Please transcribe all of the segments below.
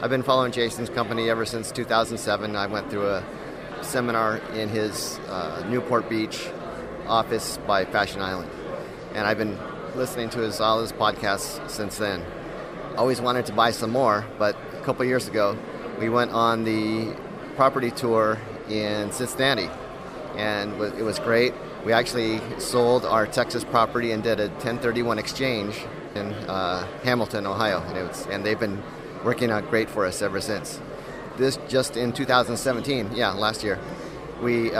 I've been following Jason's company ever since 2007. I went through a seminar in his Newport Beach office by Fashion Island. And I've been listening to all his podcasts since then. Always wanted to buy some more, but a couple years ago, we went on the property tour in Cincinnati, and it was great. We actually sold our Texas property and did a 1031 exchange in Hamilton, Ohio, and they've been working out great for us ever since. This just in 2017, last year, we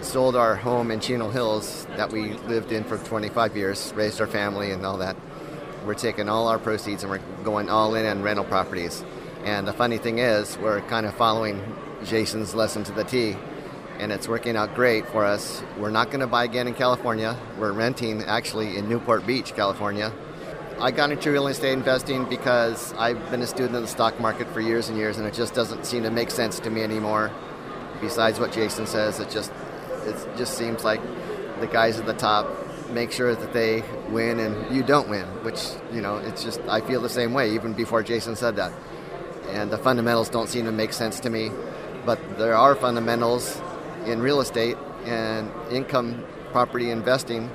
sold our home in Chino Hills that we lived in for 25 years, raised our family and all that. We're taking all our proceeds and we're going all in on rental properties. And the funny thing is, we're kind of following Jason's lesson to the T, and it's working out great for us. We're not going to buy again in California. We're renting actually in Newport Beach, California. I got into real estate investing because I've been a student of the stock market for years and years, and it just doesn't seem to make sense to me anymore. Besides what Jason says, it just seems like the guys at the top make sure that they win and you don't win, which, it's just, I feel the same way even before Jason said that. And the fundamentals don't seem to make sense to me, but there are fundamentals in real estate and income property investing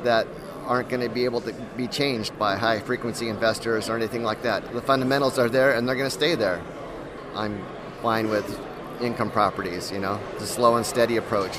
that aren't going to be able to be changed by high-frequency investors or anything like that. The fundamentals are there, and they're going to stay there. I'm fine with income properties, the slow and steady approach.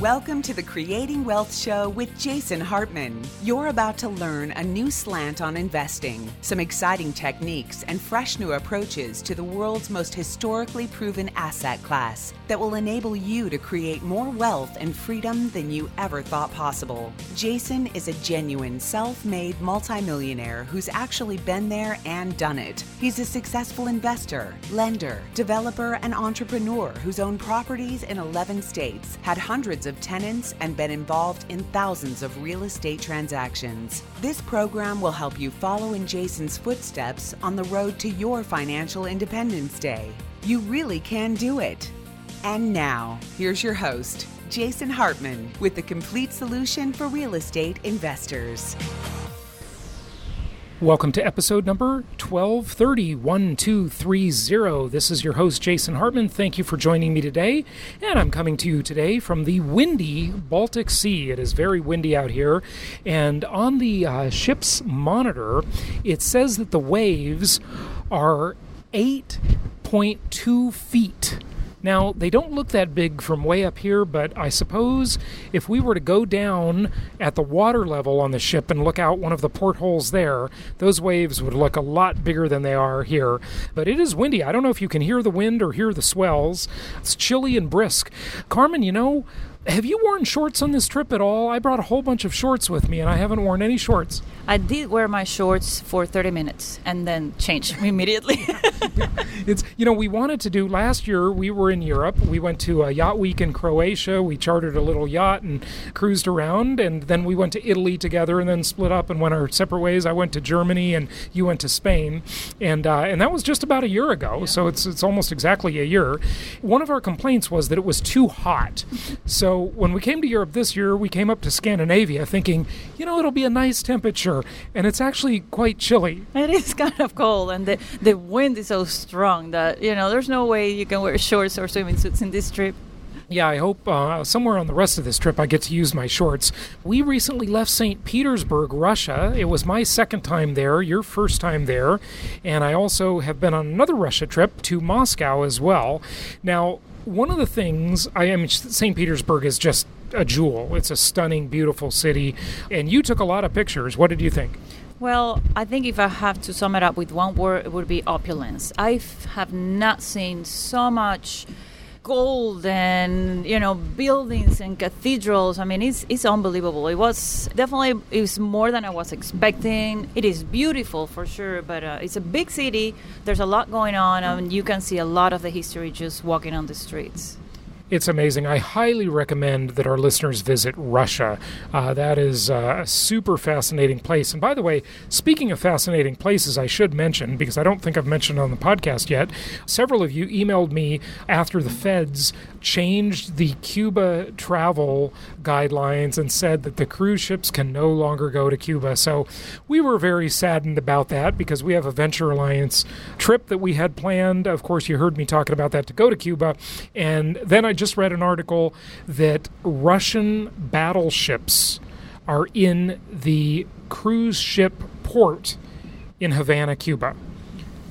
Welcome to the Creating Wealth Show with Jason Hartman. You're about to learn a new slant on investing, some exciting techniques, and fresh new approaches to the world's most historically proven asset class that will enable you to create more wealth and freedom than you ever thought possible. Jason is a genuine self-made multimillionaire who's actually been there and done it. He's a successful investor, lender, developer, and entrepreneur who's owned properties in 11 states, had hundreds of tenants, and been involved in thousands of real estate transactions. This program will help you follow in Jason's footsteps on the road to your financial independence day. You really can do it. And now, here's your host, Jason Hartman, with the complete solution for real estate investors. Welcome to episode number 1230. This is your host, Jason Hartman. Thank you for joining me today. And I'm coming to you today from the windy Baltic Sea. It is very windy out here. And on the ship's monitor, it says that the waves are 8.2 feet. Now, they don't look that big from way up here, but I suppose if we were to go down at the water level on the ship and look out one of the portholes there, those waves would look a lot bigger than they are here. But it is windy. I don't know if you can hear the wind or hear the swells. It's chilly and brisk. Carmen, have you worn shorts on this trip at all? I brought a whole bunch of shorts with me, and I haven't worn any shorts. I did wear my shorts for 30 minutes and then change immediately. We wanted to do, last year we were in Europe. We went to a yacht week in Croatia. We chartered a little yacht and cruised around, and then we went to Italy together and then split up and went our separate ways. I went to Germany and you went to Spain, and that was just about a year ago, so it's almost exactly a year. One of our complaints was that it was too hot. So when we came to Europe this year, we came up to Scandinavia thinking, it'll be a nice temperature, and it's actually quite chilly. It is kind of cold, and the wind is so strong that, there's no way you can wear shorts or swimming suits in this trip. Yeah, I hope somewhere on the rest of this trip I get to use my shorts. We recently left St. Petersburg, Russia. It was my second time there, your first time there, and I also have been on another Russia trip to Moscow as well. Now, one of the things, St. Petersburg is just a jewel. It's a stunning, beautiful city, and you took a lot of pictures. What did you think? Well, I think if I have to sum it up with one word, it would be opulence. I have not seen so much gold and, buildings and cathedrals. It's unbelievable. It was more than I was expecting. It is beautiful for sure, but it's a big city. There's a lot going on, and you can see a lot of the history just walking on the streets. It's amazing. I highly recommend that our listeners visit Russia. That is a super fascinating place. And by the way, speaking of fascinating places, I should mention, because I don't think I've mentioned on the podcast yet, several of you emailed me after the feds changed the Cuba travel guidelines and said that the cruise ships can no longer go to Cuba. So we were very saddened about that because we have a Venture Alliance trip that we had planned. Of course, you heard me talking about that, to go to Cuba. And then I just read an article that Russian battleships are in the cruise ship port in Havana, Cuba.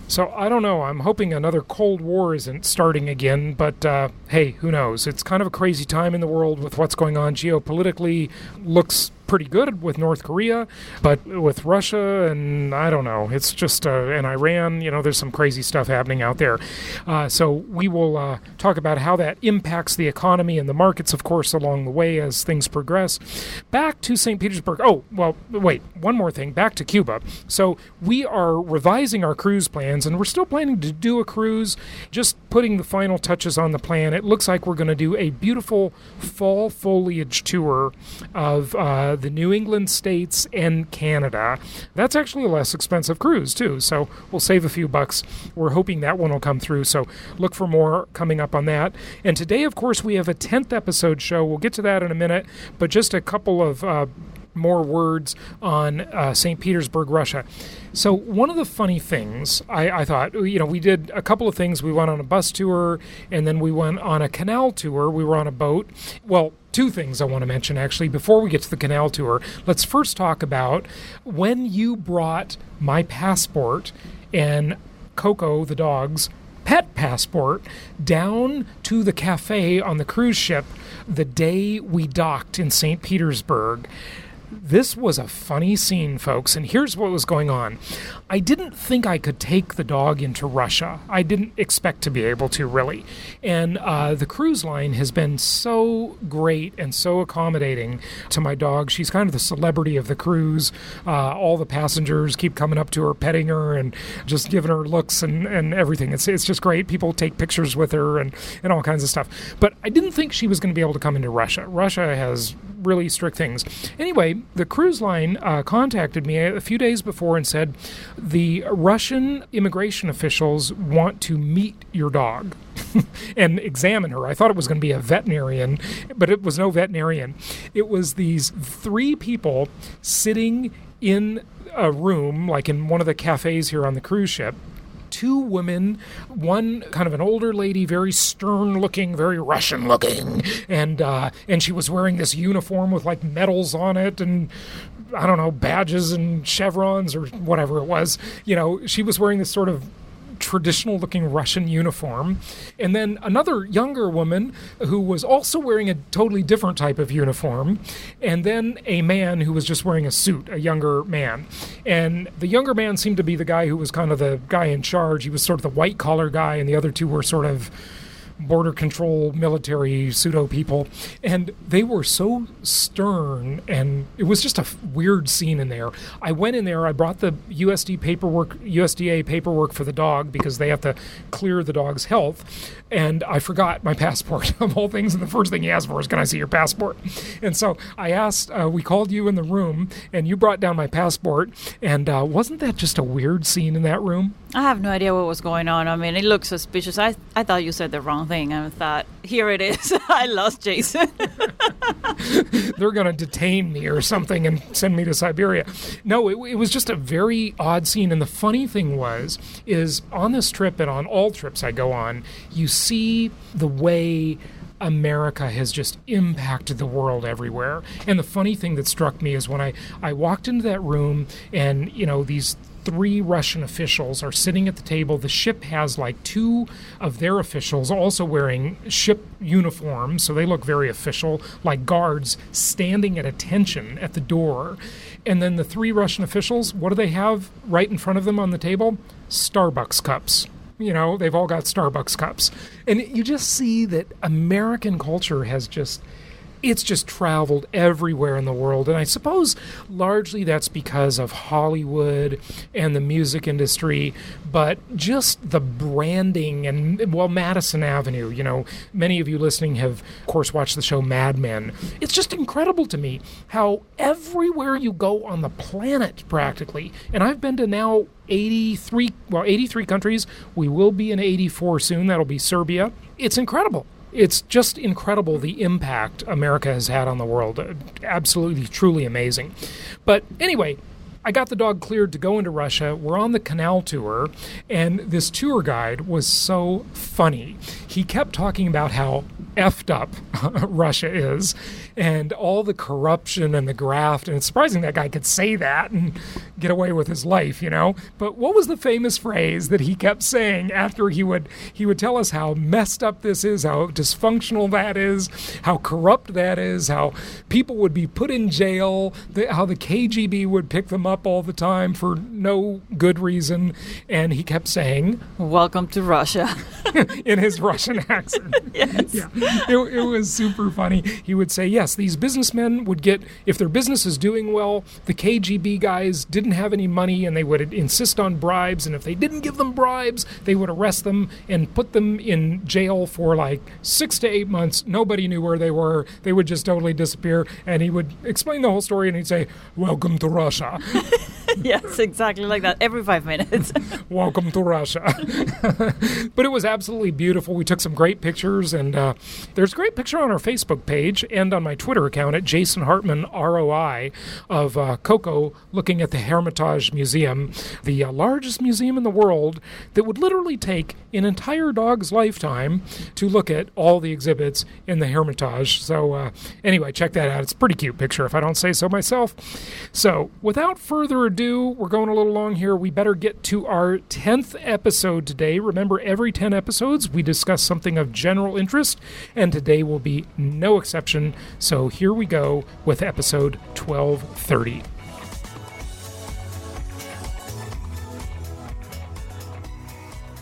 So I don't know. I'm hoping another Cold War isn't starting again, but hey, who knows? It's kind of a crazy time in the world with what's going on geopolitically. Looks pretty good with North Korea, but with Russia and I don't know, it's just and Iran, there's some crazy stuff happening out there. So we will talk about how that impacts the economy and the markets, of course, along the way as things progress. Back to St. Petersburg. Oh, well, wait, one more thing. Back to Cuba. So we are revising our cruise plans, and we're still planning to do a cruise, just putting the final touches on the plan. It looks like we're going to do a beautiful fall foliage tour of the New England states and Canada. That's actually a less expensive cruise too, so we'll save a few bucks. We're hoping that one will come through, so look for more coming up on that. And today, of course, we have a 10th episode show. We'll get to that in a minute, but just a couple of more words on St. Petersburg, Russia. So one of the funny things, I thought, we did a couple of things. We went on a bus tour, and then we went on a canal tour. We were on a boat. Well, two things I want to mention, actually, before we get to the canal tour. Let's first talk about when you brought my passport and Coco, the dog's pet passport, down to the cafe on the cruise ship the day we docked in St. Petersburg. This was a funny scene, folks, and here's what was going on. I didn't think I could take the dog into Russia. I didn't expect to be able to, really. And the cruise line has been so great and so accommodating to my dog. She's kind of the celebrity of the cruise. All the passengers keep coming up to her, petting her, and just giving her looks and everything. It's just great. People take pictures with her and all kinds of stuff. But I didn't think she was going to be able to come into Russia. Russia has really strict things. Anyway, the cruise line contacted me a few days before and said, the Russian immigration officials want to meet your dog and examine her. I thought it was going to be a veterinarian, but it was no veterinarian. It was these three people sitting in a room, like in one of the cafes here on the cruise ship. Two women, one kind of an older lady, very stern-looking, very Russian-looking, and she was wearing this uniform with like medals on it and, I don't know, badges and chevrons or whatever it was. She was wearing this sort of traditional-looking Russian uniform. And then another younger woman who was also wearing a totally different type of uniform. And then a man who was just wearing a suit, a younger man. And the younger man seemed to be the guy who was kind of the guy in charge. He was sort of the white-collar guy, and the other two were sort of border control, military pseudo people, and they were so stern, and it was just a weird scene in there. I went in there, I brought the USDA paperwork for the dog because they have to clear the dog's health, and I forgot my passport of all things, and the first thing he asked for is, can I see your passport? And so I asked, we called you in the room, and you brought down my passport, and wasn't that just a weird scene in that room? I have no idea what was going on. I mean, it looked suspicious. I thought you said the wrong thing. I thought, here it is. I lost Jason. They're going to detain me or something and send me to Siberia. No, it was just a very odd scene. And the funny thing is on this trip and on all trips I go on, you see the way America has just impacted the world everywhere. And the funny thing that struck me is when I walked into that room and, these three Russian officials are sitting at the table. The ship has like two of their officials also wearing ship uniforms, so they look very official, like guards standing at attention at the door. And then the three Russian officials, what do they have right in front of them on the table? Starbucks cups. They've all got Starbucks cups. And you just see that American culture has just it's just traveled everywhere in the world. And I suppose largely that's because of Hollywood and the music industry, but just the branding and, well, Madison Avenue. You know, many of you listening have, of course, watched the show Mad Men. It's just incredible to me how everywhere you go on the planet, practically, and I've been to now 83 countries. We will be in 84 soon. That'll be Serbia. It's incredible. It's just incredible the impact America has had on the world. Absolutely, truly amazing. But anyway, I got the dog cleared to go into Russia. We're on the canal tour, and this tour guide was so funny. He kept talking about how effed up Russia is and all the corruption and the graft, and it's surprising that guy could say that and get away with his life, you know. But what was the famous phrase that he kept saying after he would tell us how messed up this is, how dysfunctional that is, how corrupt that is, how people would be put in jail, how the KGB would pick them up all the time for no good reason, and he kept saying, "Welcome to Russia," in his Russian accent. Yes. Yeah. It was super funny. He would say, yes, these businessmen would get, if their business is doing well, the KGB guys didn't have any money and they would insist on bribes, and if they didn't give them bribes, they would arrest them and put them in jail for like 6 to 8 months. Nobody knew where they were. They would just totally disappear, and he would explain the whole story, and he'd say, "Welcome to Russia." Yes, exactly like that, every 5 minutes. Welcome to Russia. But it was absolutely beautiful. We took some great pictures, and there's a great picture on our Facebook page and on my Twitter account at Jason Hartman ROI of Coco looking at the Hermitage Museum, the largest museum in the world that would literally take an entire dog's lifetime to look at all the exhibits in the Hermitage. So anyway, check that out. It's a pretty cute picture, if I don't say so myself. So without further ado, we're going a little long here. We better get to our 10th episode today. Remember, every 10 episodes, we discuss something of general interest, and today will be no exception. So here we go with episode 1230.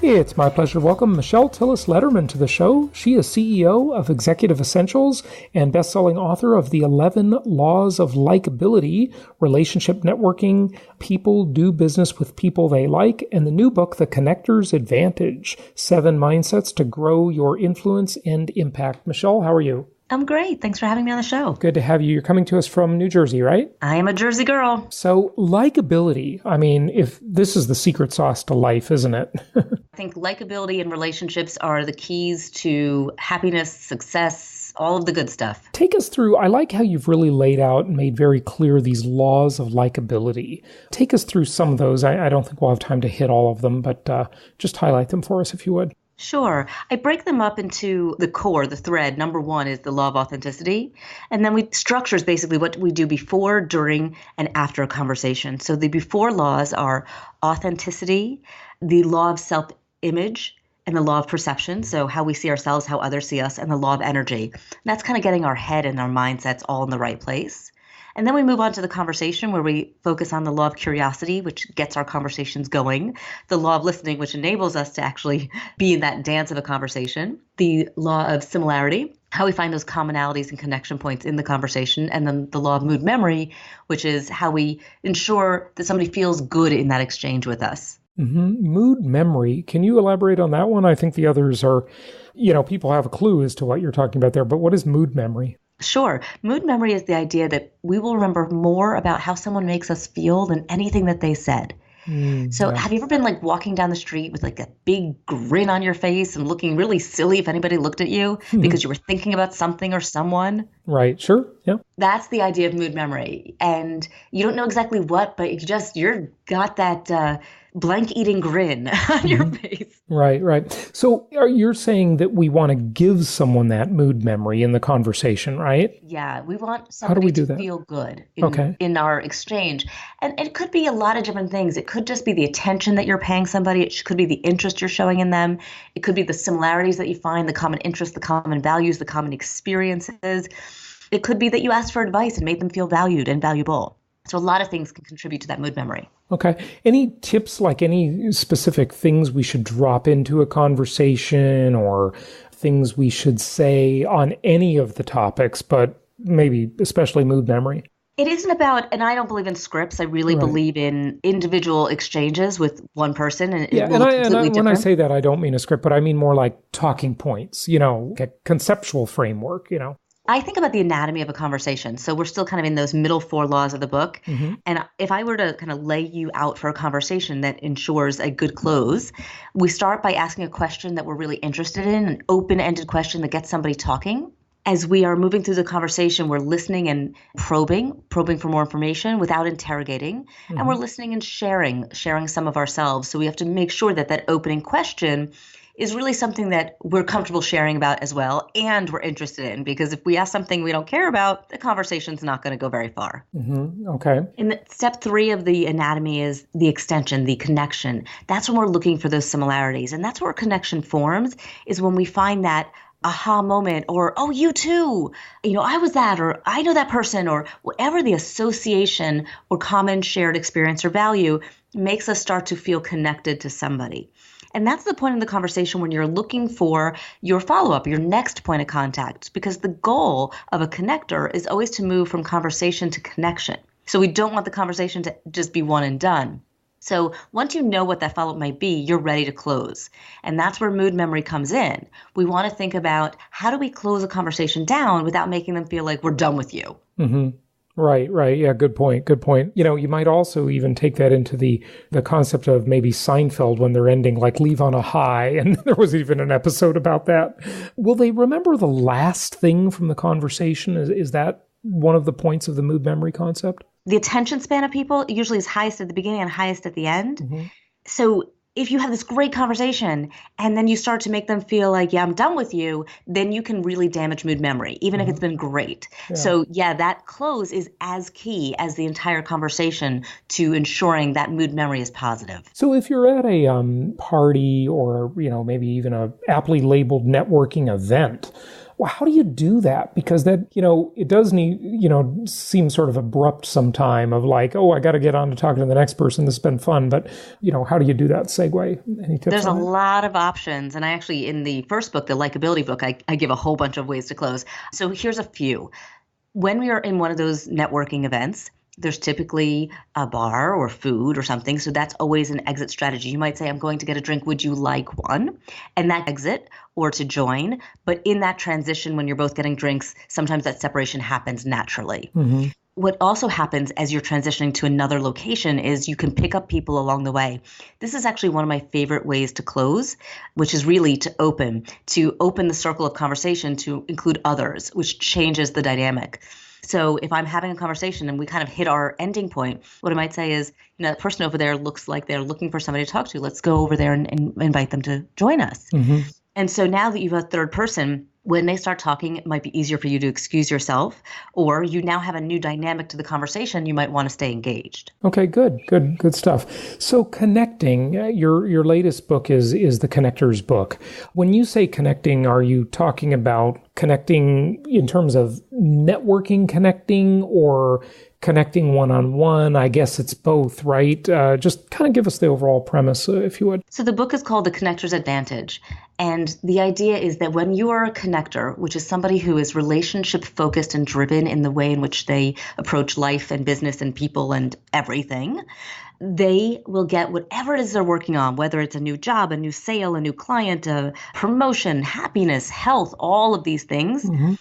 It's my pleasure to welcome Michelle Tillis Lederman to the show. She is CEO of Executive Essentials and best-selling author of the 11 Laws of Likability, Relationship Networking, People Do Business with People They Like, and the new book, The Connector's Advantage, 7 Mindsets to Grow Your Influence and Impact. Michelle, how are you? I'm great. Thanks for having me on the show. Good to have you. You're coming to us from New Jersey, right? I am a Jersey girl. So likability, I mean, if this is the secret sauce to life, isn't it? I think likability and relationships are the keys to happiness, success, all of the good stuff. Take us through, I like how you've really laid out and made very clear these laws of likability. Take us through some of those. I don't think we'll have time to hit all of them, but just highlight them for us if you would. Sure. I break them up into the core, the thread. Number one is the law of authenticity. And then structure is basically what we do before, during, and after a conversation. So the before laws are authenticity, the law of self-image, and the law of perception. So how we see ourselves, how others see us, and the law of energy. And that's kind of getting our head and our mindsets all in the right place. And then we move on to the conversation where we focus on the law of curiosity, which gets our conversations going, the law of listening, which enables us to actually be in that dance of a conversation, the law of similarity, how we find those commonalities and connection points in the conversation, and then the law of mood memory, which is how we ensure that somebody feels good in that exchange with us. Mm-hmm. Mood memory. Can you elaborate on that one? I think the others are, people have a clue as to what you're talking about there, but what is mood memory? Sure. Mood memory is the idea that we will remember more about how someone makes us feel than anything that they said. Have you ever been like walking down the street with like a big grin on your face and looking really silly if anybody looked at you because you were thinking about something or someone? Right. Sure. Yeah. That's the idea of mood memory. And you don't know exactly what, but you're got that blank eating grin on your face. Right. So you're saying that we want to give someone that mood memory in the conversation, right? Yeah, we want somebody to feel good in our exchange. And it could be a lot of different things. It could just be the attention that you're paying somebody. It could be the interest you're showing in them. It could be the similarities that you find, the common interests, the common values, the common experiences. It could be that you asked for advice and made them feel valued and valuable. So a lot of things can contribute to that mood memory. Okay. Any tips, like any specific things we should drop into a conversation or things we should say on any of the topics, but maybe especially mood memory? It isn't about, and I don't believe in scripts. I really believe in individual exchanges with one person, and it will look completely different. When I say that, I don't mean a script, but I mean more like talking points, a conceptual framework, I think about the anatomy of a conversation. So we're still kind of in those middle 4 laws of the book. Mm-hmm. And if I were to kind of lay you out for a conversation that ensures a good close, we start by asking a question that we're really interested in, an open-ended question that gets somebody talking. As we are moving through the conversation, we're listening and probing for more information without interrogating. Mm-hmm. And we're listening and sharing some of ourselves. So we have to make sure that that opening question is really something that we're comfortable sharing about as well, and we're interested in. Because if we ask something we don't care about, the conversation's not going to go very far. Mm-hmm. Okay. And step 3 of the anatomy is the extension, the connection. That's when we're looking for those similarities. And that's where connection forms, is when we find that aha moment, or, oh, you too, I was that, or I know that person, or whatever the association or common shared experience or value makes us start to feel connected to somebody. And that's the point in the conversation when you're looking for your follow-up, your next point of contact, because the goal of a connector is always to move from conversation to connection. So we don't want the conversation to just be one and done. So once you know what that follow-up might be, you're ready to close. And that's where mood memory comes in. We want to think about, how do we close a conversation down without making them feel like we're done with you? Mm-hmm. Right. Yeah, good point. You might also even take that into the concept of maybe Seinfeld when they're ending, like leave on a high. And there was even an episode about that. Will they remember the last thing from the conversation? Is that one of the points of the mood memory concept? The attention span of people usually is highest at the beginning and highest at the end. Mm-hmm. So if you have this great conversation and then you start to make them feel like, yeah, I'm done with you, then you can really damage mood memory, even if it's been great. Yeah. So that close is as key as the entire conversation to ensuring that mood memory is positive. So if you're at a party or, maybe even a aptly labeled networking event, well, how do you do that? Because that, it does need, seem sort of abrupt sometime of like, oh, I got to get on to talking to the next person. This has been fun. But, how do you do that segue? Any tips? There's a lot of options. And I actually, in the first book, the likability book, I give a whole bunch of ways to close. So here's a few. When we are in one of those networking events, there's typically a bar or food or something. So that's always an exit strategy. You might say, I'm going to get a drink. Would you like one? And that exit or to join. But in that transition, when you're both getting drinks, sometimes that separation happens naturally. Mm-hmm. What also happens as you're transitioning to another location is you can pick up people along the way. This is actually one of my favorite ways to close, which is really to open the circle of conversation to include others, which changes the dynamic. So if I'm having a conversation and we kind of hit our ending point, what I might say is, that person over there looks like they're looking for somebody to talk to. Let's go over there and invite them to join us. Mm-hmm. And so now that you have a third person, when they start talking, it might be easier for you to excuse yourself, or you now have a new dynamic to the conversation. You might want to stay engaged. Okay, good stuff. So connecting, your latest book is the Connectors book. When you say connecting, are you talking about connecting in terms of networking connecting or connecting one-on-one? I guess it's both, right? Just kind of give us the overall premise, if you would. So the book is called The Connector's Advantage. And the idea is that when you are a connector, which is somebody who is relationship focused and driven in the way in which they approach life and business and people and everything, they will get whatever it is they're working on, whether it's a new job, a new sale, a new client, a promotion, happiness, health, all of these things. Mm-hmm.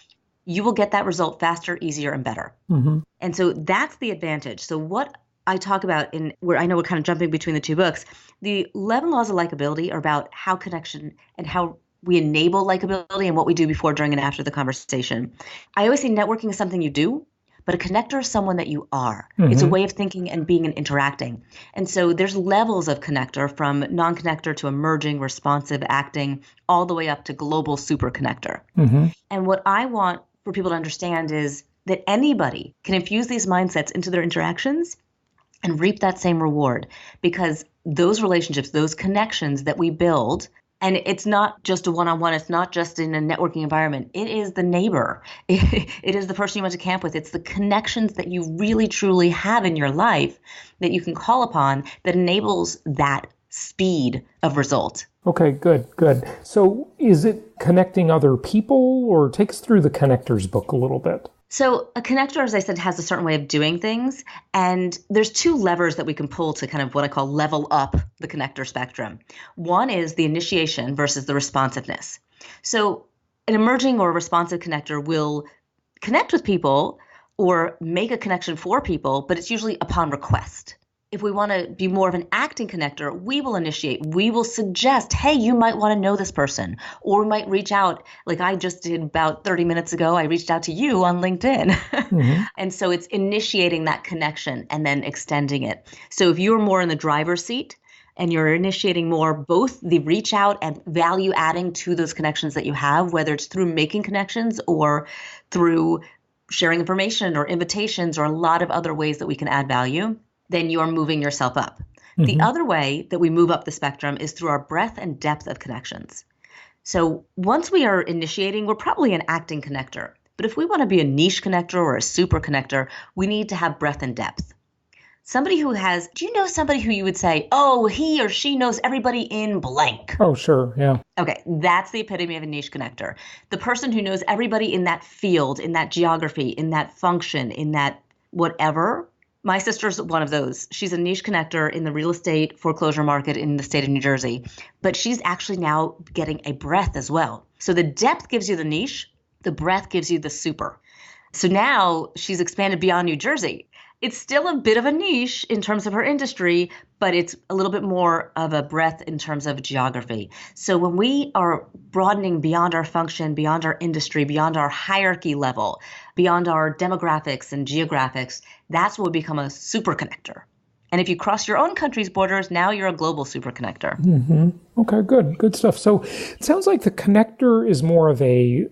You will get that result faster, easier, and better. Mm-hmm. And so that's the advantage. So what I talk about where I know we're kind of jumping between the two books, the 11 Laws of Likability are about how connection and how we enable likability and what we do before, during, and after the conversation. I always say networking is something you do, but a connector is someone that you are. Mm-hmm. It's a way of thinking and being and interacting. And so there's levels of connector, from non-connector to emerging, responsive, acting, all the way up to global super connector. Mm-hmm. And what I want for people to understand is that anybody can infuse these mindsets into their interactions and reap that same reward, because those relationships, those connections that we build, and it's not just a one-on-one, it's not just in a networking environment, it is the neighbor, it is the person you went to camp with, it's the connections that you really truly have in your life that you can call upon that enables that speed of result. Okay, good. So is it connecting other people, or take us through the Connectors book a little bit? So a connector, as I said, has a certain way of doing things. And there's two levers that we can pull to kind of what I call level up the connector spectrum. One is the initiation versus the responsiveness. So an emerging or responsive connector will connect with people or make a connection for people, but it's usually upon request. If we want to be more of an acting connector, we will initiate. We will suggest, hey, you might want to know this person. Or we might reach out, like I just did about 30 minutes ago. I reached out to you on LinkedIn. Mm-hmm. And so it's initiating that connection and then extending it. So if you're more in the driver's seat and you're initiating more both the reach out and value adding to those connections that you have, whether it's through making connections or through sharing information or invitations or a lot of other ways that we can add value, then you're moving yourself up. Mm-hmm. The other way that we move up the spectrum is through our breadth and depth of connections. So once we are initiating, we're probably an acting connector. But if we want to be a niche connector or a super connector, we need to have breadth and depth. Somebody who has, do you know somebody who you would say, oh, he or she knows everybody in blank? Oh, sure. Yeah. Okay. That's the epitome of a niche connector. The person who knows everybody in that field, in that geography, in that function, in that whatever. My sister's one of those. She's a niche connector in the real estate foreclosure market in the state of New Jersey, but she's actually now getting a breadth as well. So the depth gives you the niche, the breadth gives you the super. So now she's expanded beyond New Jersey. It's still a bit of a niche in terms of her industry, but it's a little bit more of a breadth in terms of geography. So when we are broadening beyond our function, beyond our industry, beyond our hierarchy level, beyond our demographics and geographics, that's when we become a super connector. And if you cross your own country's borders, now you're a global super connector. Mm-hmm. Okay, good stuff. So it sounds like the connector is more of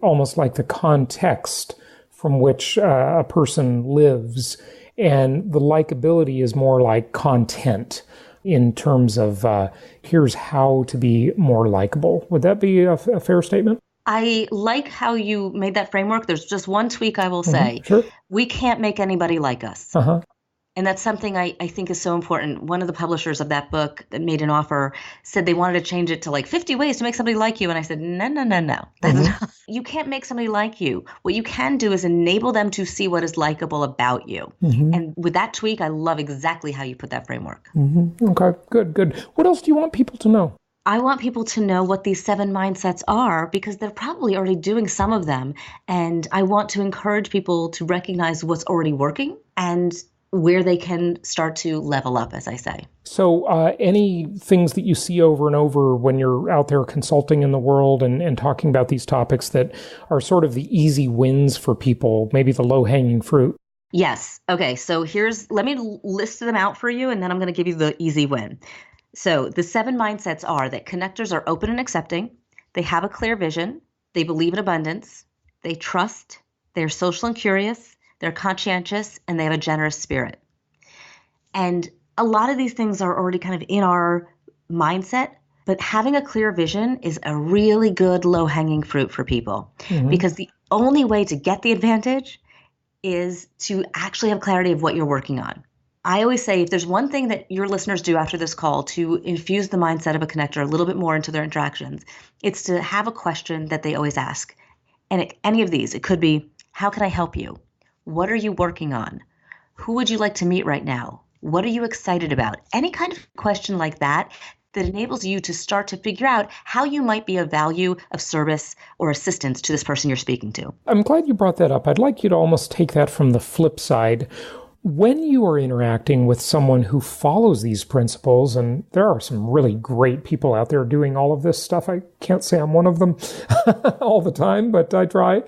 almost like the context from which a person lives. And the likability is more like content in terms of here's how to be more likable. Would that be a fair statement? I like how you made that framework. There's just one tweak I will say. Sure. We can't make anybody like us. Uh-huh. And that's something I think is so important. One of the publishers of that book that made an offer said they wanted to change it to like 50 ways to make somebody like you. And I said, no. Mm-hmm. You can't make somebody like you. What you can do is enable them to see what is likable about you. Mm-hmm. And with that tweak, I love exactly how you put that framework. Mm-hmm. Okay, good. What else do you want people to know? I want people to know what these 7 mindsets are because they're probably already doing some of them. And I want to encourage people to recognize what's already working and where they can start to level up, as I say. So any things that you see over and over when you're out there consulting in the world and talking about these topics that are sort of the easy wins for people, maybe the low-hanging fruit? Yes. Okay. So let me list them out for you, and then I'm going to give you the easy win. So the 7 mindsets are that connectors are open and accepting. They have a clear vision. They believe in abundance. They trust. They're social and curious. They're conscientious, and they have a generous spirit. And a lot of these things are already kind of in our mindset, but having a clear vision is a really good low-hanging fruit for people. Mm-hmm. Because the only way to get the advantage is to actually have clarity of what you're working on. I always say if there's one thing that your listeners do after this call to infuse the mindset of a connector a little bit more into their interactions, it's to have a question that they always ask. And any of these, it could be, how can I help you? What are you working on? Who would you like to meet right now? What are you excited about? Any kind of question like that enables you to start to figure out how you might be of value, of service, or assistance to this person you're speaking to. I'm glad you brought that up. I'd like you to almost take that from the flip side. When you are interacting with someone who follows these principles, and there are some really great people out there doing all of this stuff. I can't say I'm one of them all the time, but I try.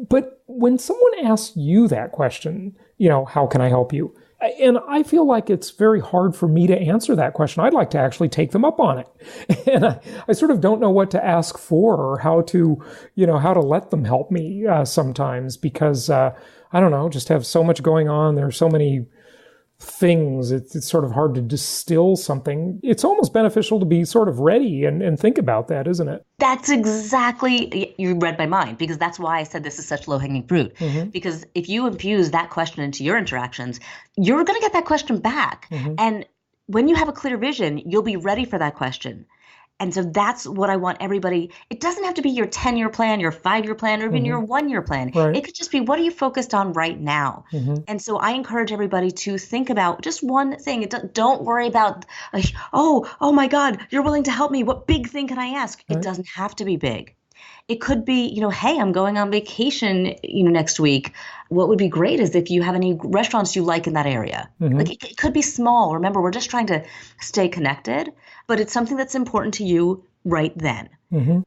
But when someone asks you that question, how can I help you? And I feel like it's very hard for me to answer that question. I'd like to actually take them up on it. And I sort of don't know what to ask for or how to let them help me sometimes because, I don't know, just have so much going on. There are so many things. It's sort of hard to distill something. It's almost beneficial to be sort of ready and think about that, isn't it? That's exactly, you read my mind, because that's why I said this is such low-hanging fruit. Mm-hmm. Because if you infuse that question into your interactions, you're going to get that question back. Mm-hmm. And when you have a clear vision, you'll be ready for that question. And so that's what I want everybody. It doesn't have to be your 10-year plan, your 5-year plan, or even your 1-year plan. Right. It could just be, what are you focused on right now? And so I encourage everybody to think about just one thing. Don't worry about, like, oh my God, you're willing to help me. What big thing can I ask? It doesn't have to be big. It could be, hey, I'm going on vacation, next week. What would be great is if you have any restaurants you like in that area. Like it could be small. Remember, we're just trying to stay connected, but it's something that's important to you right then.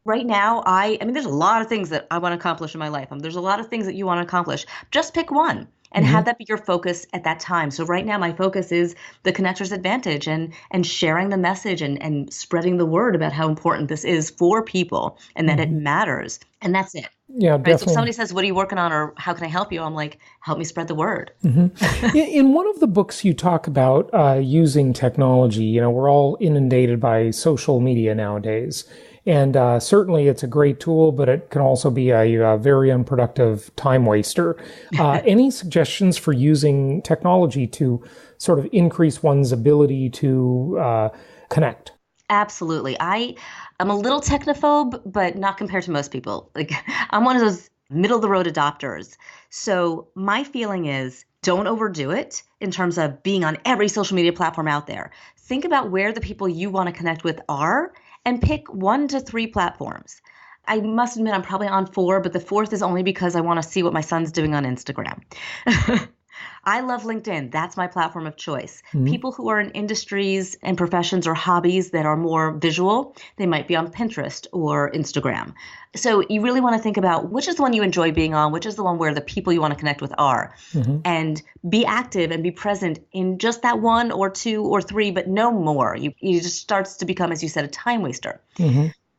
Right now, I mean, there's a lot of things that I want to accomplish in my life. There's a lot of things that you want to accomplish. Just pick one and have that be your focus at that time. So right now, my focus is the connector's advantage and sharing the message and spreading the word about how important this is for people and that it matters. And that's it. Yeah, right? definitely. So if somebody says, what are you working on, or how can I help you? I'm like, help me spread the word. In one of the books you talk about using technology, we're all inundated by social media nowadays. And certainly it's a great tool, but it can also be a very unproductive time waster. Any suggestions for using technology to sort of increase one's ability to connect? Absolutely. I'm a little technophobe, but not compared to most people. Like, I'm one of those middle of the road adopters. So my feeling is, don't overdo it in terms of being on every social media platform out there. Think about where the people you want to connect with are and pick 1 to 3 platforms. I must admit I'm probably on 4, but the 4th is only because I want to see what my son's doing on Instagram. I love LinkedIn. That's my platform of choice. People who are in industries and professions or hobbies that are more visual, they might be on Pinterest or Instagram. So you really want to think about which is the one you enjoy being on, which is the one where the people you want to connect with are, and be active and be present in just that 1 or 2 or 3, but no more. You just starts to become, as you said, a time waster.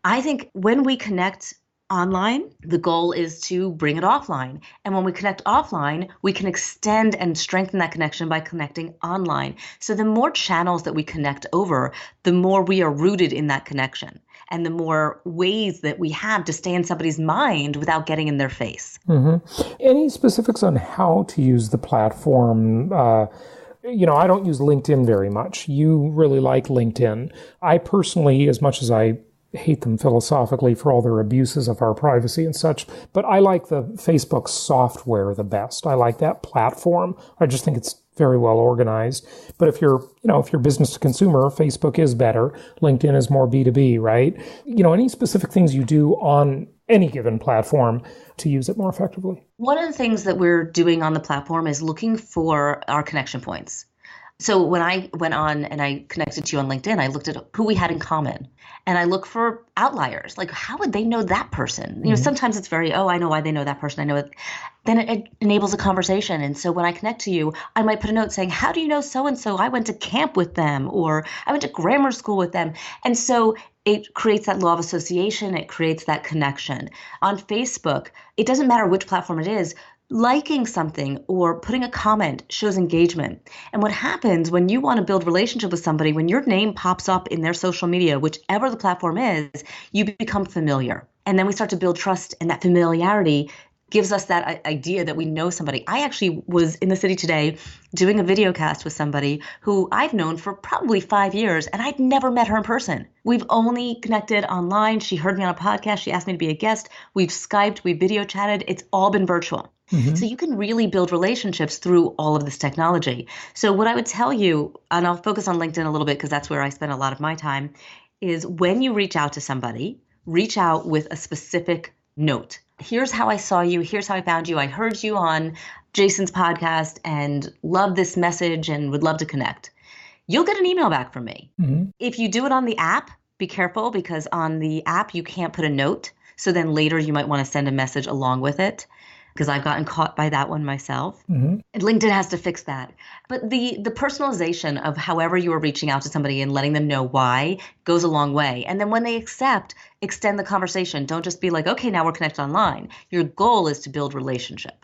I think when we connect online, the goal is to bring it offline. And when we connect offline, we can extend and strengthen that connection by connecting online. So the more channels that we connect over, the more we are rooted in that connection and the more ways that we have to stay in somebody's mind without getting in their face. Any specifics on how to use the platform? I don't use LinkedIn very much. You really like LinkedIn. I personally, as much as I hate them philosophically for all their abuses of our privacy and such, but I like the Facebook software the best. I like that platform. I just think it's very well organized. But if you're business to consumer, Facebook is better. LinkedIn is more B2B, right? Any specific things you do on any given platform to use it more effectively? One of the things that we're doing on the platform is looking for our connection points. So when I went on and I connected to you on LinkedIn, I looked at who we had in common. And I look for outliers. Like, how would they know that person? Sometimes it's very, I know why they know that person. I know it. Then it enables a conversation. And so when I connect to you, I might put a note saying, how do you know so-and-so? I went to camp with them, or I went to grammar school with them. And so it creates that law of association. It creates that connection. On Facebook, it doesn't matter which platform it is. Liking something or putting a comment shows engagement. And what happens when you want to build relationship with somebody, when your name pops up in their social media, whichever the platform is, you become familiar. And then we start to build trust, and that familiarity gives us that idea that we know somebody. I actually was in the city today doing a video cast with somebody who I've known for probably 5 years, and I'd never met her in person. We've only connected online. She heard me on a podcast. She asked me to be a guest. We've Skyped, we video chatted. It's all been virtual. So you can really build relationships through all of this technology. So what I would tell you, and I'll focus on LinkedIn a little bit because that's where I spend a lot of my time, is when you reach out to somebody, reach out with a specific note. Here's how I saw you. Here's how I found you. I heard you on Jason's podcast and love this message and would love to connect. You'll get an email back from me. If you do it on the app, be careful, because on the app, you can't put a note. So then later you might want to send a message along with it, because I've gotten caught by that one myself. And LinkedIn has to fix that. But the personalization of however you are reaching out to somebody and letting them know why goes a long way. And then when they accept, extend the conversation. Don't just be like, okay, now we're connected online. Your goal is to build relationship.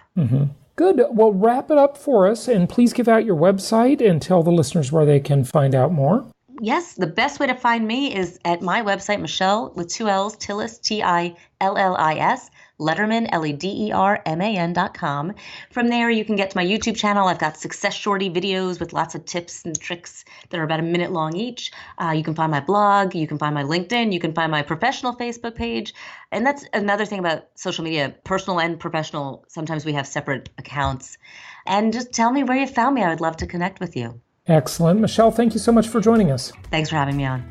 Good. Well, wrap it up for us, and please give out your website and tell the listeners where they can find out more. Yes, the best way to find me is at my website, Michelle, with 2 L's, Tillis, Tillis, Lederman, Lederman.com. From there, you can get to my YouTube channel. I've got Success Shorty videos with lots of tips and tricks that are about a minute long each. You can find my blog. You can find my LinkedIn. You can find my professional Facebook page. And that's another thing about social media, personal and professional. Sometimes we have separate accounts. And just tell me where you found me. I would love to connect with you. Excellent. Michelle, thank you so much for joining us. Thanks for having me on.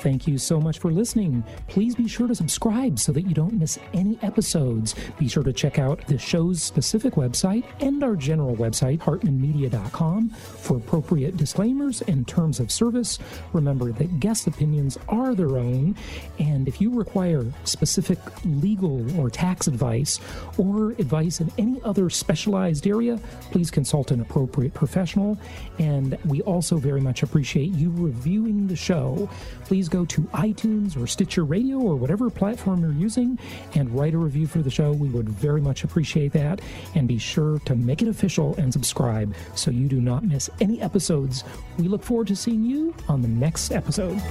Thank you so much for listening. Please be sure to subscribe so that you don't miss any episodes. Be sure to check out the show's specific website and our general website, hartmanmedia.com, for appropriate disclaimers and terms of service. Remember that guest opinions are their own, and if you require specific legal or tax advice or advice in any other specialized area, please consult an appropriate professional. And we also very much appreciate you reviewing the show. Please go to iTunes or Stitcher Radio or whatever platform you're using and write a review for the show. We would very much appreciate that. And be sure to make it official and subscribe so you do not miss any episodes. We look forward to seeing you on the next episode.